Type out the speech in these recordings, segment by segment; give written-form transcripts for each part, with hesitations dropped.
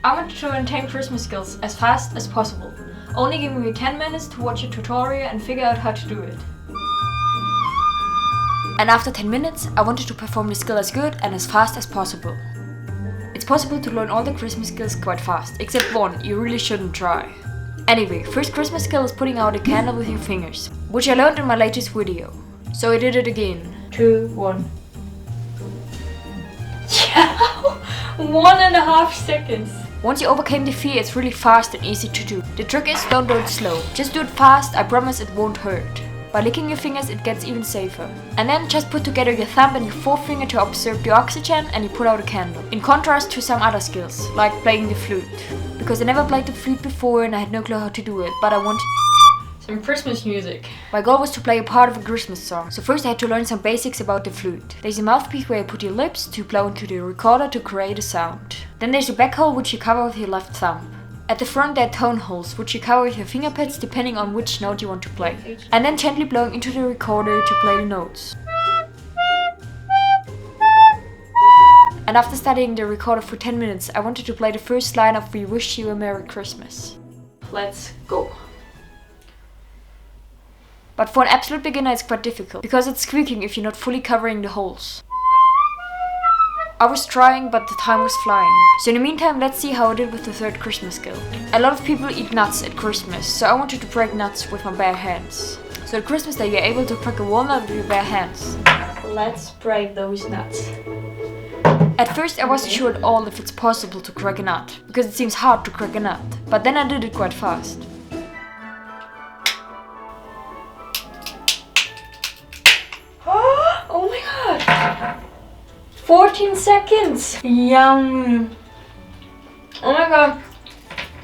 I want to learn 10 Christmas skills as fast as possible. Only give me 10 minutes to watch a tutorial and figure out how to do it. And after 10 minutes, I wanted to perform the skill as good and as fast as possible. It's possible to learn all the Christmas skills quite fast, except one you really shouldn't try. Anyway, first Christmas skill is putting out a candle with your fingers, which I learned in my latest video. So I did it again. 2, 1. Yeah! 1.5 seconds. Once you overcame the fear, it's really fast and easy to do. The trick is don't do it slow. Just do it fast, I promise it won't hurt. By licking your fingers it gets even safer. And then just put together your thumb and your forefinger to absorb the oxygen and you put out a candle. In contrast to some other skills, like playing the flute. Because I never played the flute before and I had no clue how to do it, but I wanted some Christmas music. My goal was to play a part of a Christmas song, so first I had to learn some basics about the flute. There's a mouthpiece where you put your lips to blow into the recorder to create a sound. Then there's a back hole which you cover with your left thumb. At the front there are tone holes which you cover with your fingerpads depending on which note you want to play. And then gently blowing into the recorder to play the notes. And after studying the recorder for 10 minutes, I wanted to play the first line of We Wish You a Merry Christmas. Let's go. But for an absolute beginner it's quite difficult, because it's squeaking if you're not fully covering the holes. I was trying, but the time was flying. So in the meantime, let's see how I did with the third Christmas skill. A lot of people eat nuts at Christmas, so I wanted to break nuts with my bare hands. So at Christmas Day you're able to crack a walnut with your bare hands. Let's break those nuts. At first I wasn't sure at all if it's possible to crack a nut, because it seems hard to crack a nut. But then I did it quite fast. Oh my god! 14 seconds! Yum! Oh my god,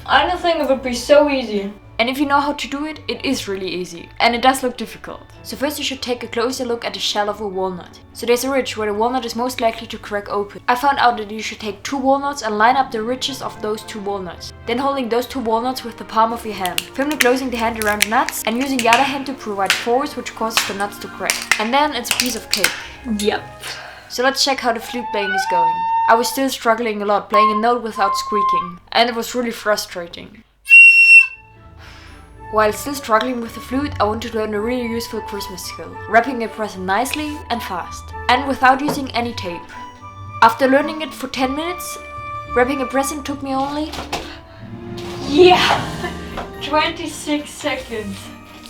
I didn't think it would be so easy. And if you know how to do it, it is really easy. And it does look difficult. So first you should take a closer look at the shell of a walnut. So there's a ridge where the walnut is most likely to crack open. I found out that you should take 2 walnuts and line up the ridges of those 2 walnuts. Then holding those 2 walnuts with the palm of your hand. Firmly closing the hand around the nuts and using the other hand to provide force which causes the nuts to crack. And then it's a piece of cake. Yep. So let's check how the flute playing is going. I was still struggling a lot playing a note without squeaking. And it was really frustrating. While still struggling with the flute, I want to learn a really useful Christmas skill. Wrapping a present nicely and fast. And without using any tape. After learning it for 10 minutes, wrapping a present took me only... Yeah! 26 seconds.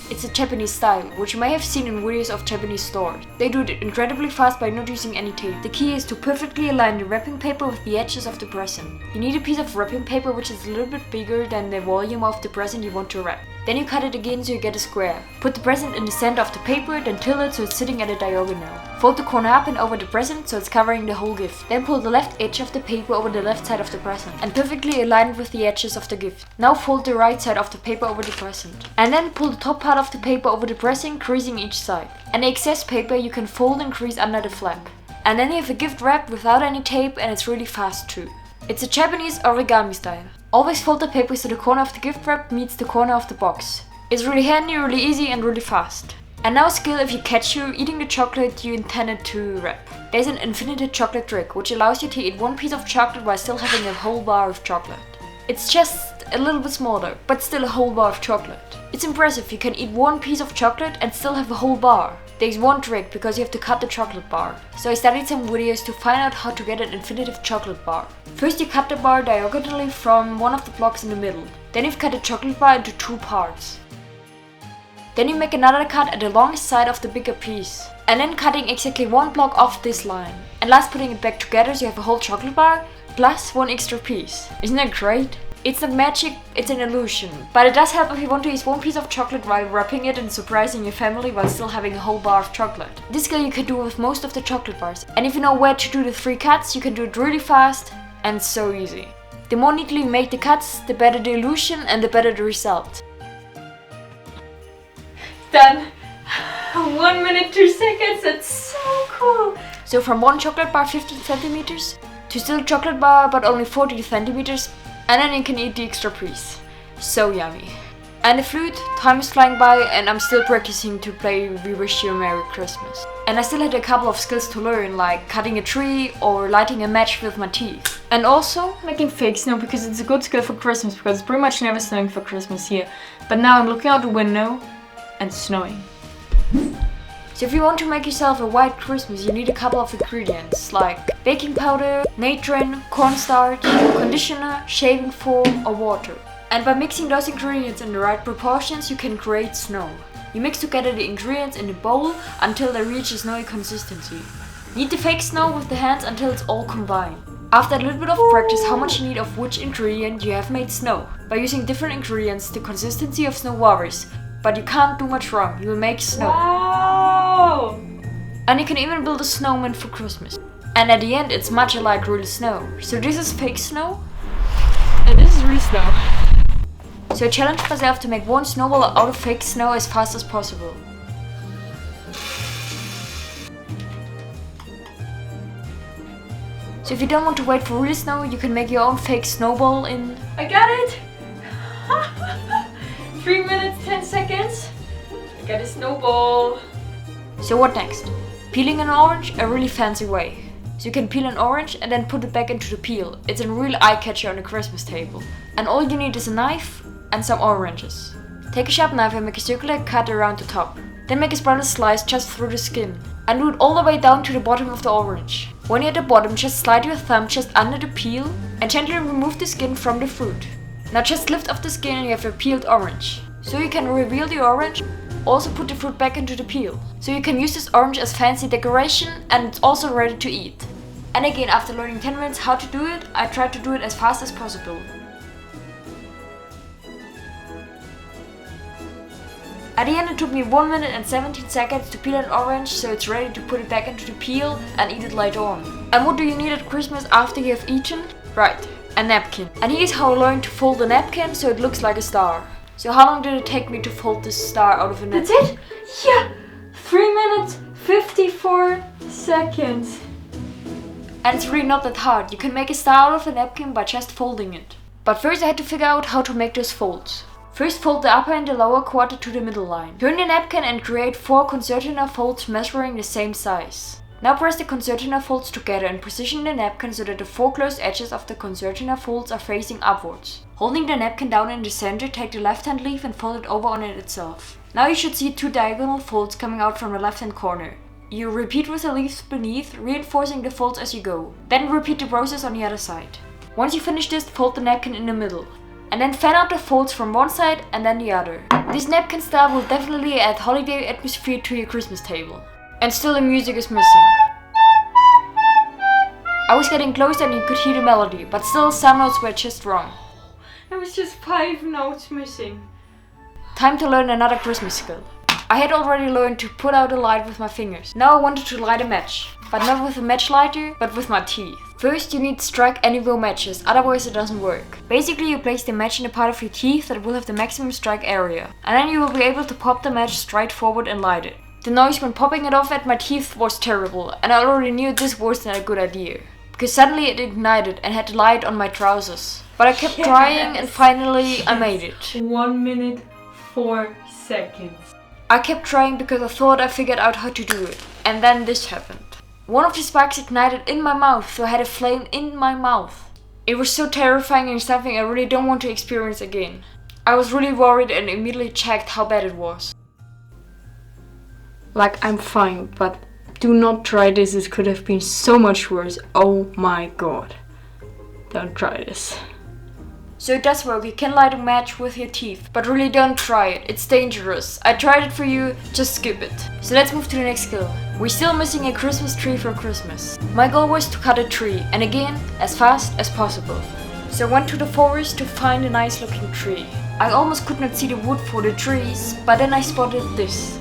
It's a Japanese style, which you may have seen in videos of Japanese stores. They do it incredibly fast by not using any tape. The key is to perfectly align the wrapping paper with the edges of the present. You need a piece of wrapping paper which is a little bit bigger than the volume of the present you want to wrap. Then you cut it again so you get a square. Put the present in the center of the paper, then tilt it so it's sitting at a diagonal. Fold the corner up and over the present so it's covering the whole gift. Then pull the left edge of the paper over the left side of the present and perfectly align it with the edges of the gift. Now fold the right side of the paper over the present. And then pull the top part of the paper over the present, creasing each side. And the excess paper you can fold and crease under the flap. And then you have a gift wrapped without any tape and it's really fast too. It's a Japanese origami style. Always fold the paper so the corner of the gift wrap meets the corner of the box. It's really handy, really easy and really fast. And now a skill if you catch you eating the chocolate you intended to wrap. There's an infinite chocolate trick which allows you to eat one piece of chocolate while still having a whole bar of chocolate. It's just a little bit smaller, but still a whole bar of chocolate. It's impressive, you can eat one piece of chocolate and still have a whole bar. There's one trick because you have to cut the chocolate bar. So I studied some videos to find out how to get an infinitive chocolate bar. First you cut the bar diagonally from one of the blocks in the middle. Then you've cut the chocolate bar into 2 parts. Then you make another cut at the longest side of the bigger piece. And then cutting exactly 1 block off this line. And last putting it back together so you have a whole chocolate bar plus 1 extra piece. Isn't that great? It's not magic, it's an illusion. But it does help if you want to use one piece of chocolate while wrapping it and surprising your family while still having a whole bar of chocolate. This skill you can do with most of the chocolate bars. And if you know where to do the 3 cuts, you can do it really fast and so easy. The more neatly you make the cuts, the better the illusion and the better the result. Done! 1 minute 2 seconds, that's so cool! So from one chocolate bar 15 centimeters to still chocolate bar but only 40 centimeters, and then you can eat the extra piece. So yummy. And the flute, time is flying by and I'm still practicing to play We Wish You a Merry Christmas. And I still had a couple of skills to learn, like cutting a tree or lighting a match with my teeth. And also making fake snow, because it's a good skill for Christmas, because it's pretty much never snowing for Christmas here. But now I'm looking out the window and it's snowing. So if you want to make yourself a white Christmas, you need a couple of ingredients, like baking powder, natron, cornstarch, conditioner, shaving foam or water. And by mixing those ingredients in the right proportions, you can create snow. You mix together the ingredients in the bowl until they reach a snowy consistency. Knead the fake snow with the hands until it's all combined. After a little bit of practice how much you need of which ingredient, you have made snow. By using different ingredients, the consistency of snow varies, but you can't do much wrong, you will make snow. Wow! And you can even build a snowman for Christmas. And at the end it's much like real snow. So this is fake snow. And this is real snow. So I challenged myself to make one snowball out of fake snow as fast as possible. So if you don't want to wait for real snow, you can make your own fake snowball in... I got it! 3 minutes, 10 seconds. I got a snowball. So what next? Peeling an orange a really fancy way. So you can peel an orange and then put it back into the peel. It's a real eye-catcher on a Christmas table. And all you need is a knife and some oranges. Take a sharp knife and make a circular cut around the top. Then make a spiral slice just through the skin. And do it all the way down to the bottom of the orange. When you're at the bottom, just slide your thumb just under the peel and gently remove the skin from the fruit. Now just lift off the skin and you have a peeled orange. So you can reveal the orange, also put the fruit back into the peel. So you can use this orange as fancy decoration and it's also ready to eat. And again, after learning 10 minutes how to do it, I tried to do it as fast as possible. At the end it took me 1 minute and 17 seconds to peel an orange, so it's ready to put it back into the peel and eat it later on. And what do you need at Christmas after you have eaten? Right, a napkin. And here's how I learned to fold a napkin so it looks like a star. So how long did it take me to fold this star out of a napkin? That's it? Yeah! 3 minutes, 54 seconds. And it's really not that hard. You can make a star out of a napkin by just folding it. But first I had to figure out how to make those folds. First fold the upper and the lower quarter to the middle line. Turn the napkin and create 4 concertina folds measuring the same size. Now press the concertina folds together and position the napkin so that the 4 closed edges of the concertina folds are facing upwards. Holding the napkin down in the center, take the left hand leaf and fold it over on it itself. Now you should see 2 diagonal folds coming out from the left hand corner. You repeat with the leaves beneath, reinforcing the folds as you go. Then repeat the process on the other side. Once you finish this, fold the napkin in the middle. And then fan out the folds from one side and then the other. This napkin style will definitely add holiday atmosphere to your Christmas table. And still the music is missing. I was getting closer and you could hear the melody, but still some notes were just wrong. There was just 5 notes missing. Time to learn another Christmas skill. I had already learned to put out a light with my fingers. Now I wanted to light a match. But not with a match lighter, but with my teeth. First you need to strike anywhere matches, otherwise it doesn't work. Basically you place the match in the part of your teeth that will have the maximum strike area. And then you will be able to pop the match straight forward and light it. The noise when popping it off at my teeth was terrible, and I already knew this wasn't a good idea. Because suddenly it ignited and had light on my trousers. But I kept trying and finally I made it. 1 minute, 4 seconds. I kept trying because I thought I figured out how to do it. And then this happened. One of the sparks ignited in my mouth, so I had a flame in my mouth. It was so terrifying and something I really don't want to experience again. I was really worried and immediately checked how bad it was. Like, I'm fine, but do not try this, it could have been so much worse. Oh my god. Don't try this. So it does work, you can light a match with your teeth, but really don't try it, it's dangerous. I tried it for you, just skip it. So let's move to the next skill. We're still missing a Christmas tree for Christmas. My goal was to cut a tree, and again, as fast as possible. So I went to the forest to find a nice looking tree. I almost could not see the wood for the trees, but then I spotted this.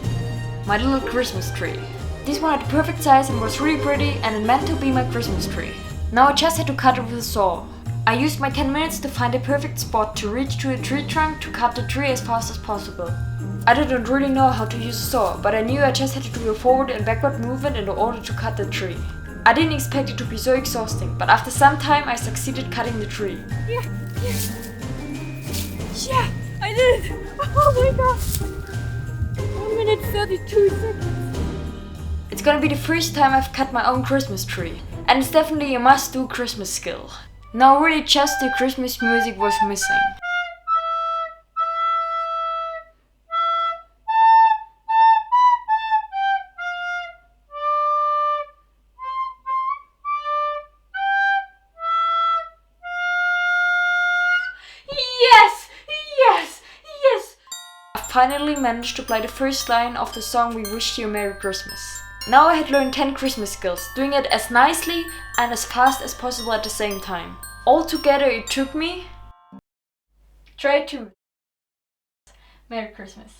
My little Christmas tree. This one had the perfect size and was really pretty and it meant to be my Christmas tree. Now I just had to cut it with a saw. I used my 10 minutes to find a perfect spot to reach to a tree trunk to cut the tree as fast as possible. I didn't really know how to use a saw, but I knew I just had to do a forward and backward movement in order to cut the tree. I didn't expect it to be so exhausting, but after some time I succeeded cutting the tree. Yeah. I did it! Oh my god! 1 minute 32 seconds. It's gonna be the first time I've cut my own Christmas tree. And it's definitely a must-do Christmas skill. Now really just the Christmas music was missing. Yes! Yes! Yes! I finally managed to play the first line of the song We Wished You a Merry Christmas. Now I had learned 10 Christmas skills, doing it as nicely and as fast as possible at the same time. Altogether it took me... Try 2. Merry Christmas.